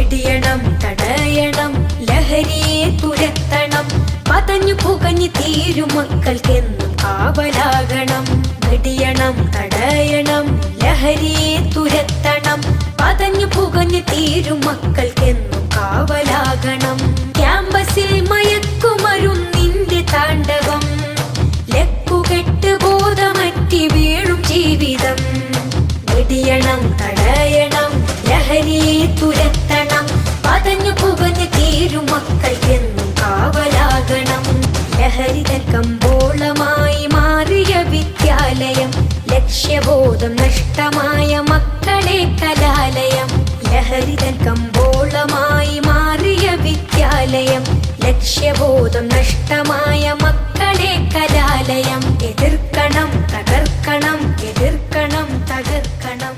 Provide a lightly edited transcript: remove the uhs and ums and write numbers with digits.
വെടിയണം തടയണം ലഹരിയെ തുരത്തണം പതഞ്ഞു പുകഞ്ഞു തീരും മക്കൾക്കെന്നും കാവലാകണം വെടിയണം തടയണം ലഹരിയെ തുരത്തണം പതഞ്ഞു പുകഞ്ഞു തീരും മക്കൾക്കെന്നും കാവലാകണം ക്യാമ്പസിൽ മയക്കുമരുന്നിന്റെ താണ്ഡവം ലക്കുകെട്ട് ബോധമറ്റി വീഴും ജീവിതം വെടിയണം തടയണം ലഹരിയെ തുരത്തണം പതഞ്ഞു പുകഞ്ഞു തീരും മക്കൾക്കെന്നും കാവലാകണം ലഹരിതൻ കമ്പോളമായി മാറിയ വിദ്യാലയം ലക്ഷ്യബോധം നഷ്ടമായ മക്കളെ കലാലയം ലഹരിതൻ കമ്പോളമായി മാറിയ വിദ്യാലയം ലക്ഷ്യബോധം നഷ്ടമായ മക്കളെ കലാലയം എതിർക്കണം തകർക്കണം എതിർക്കണം തകർക്കണം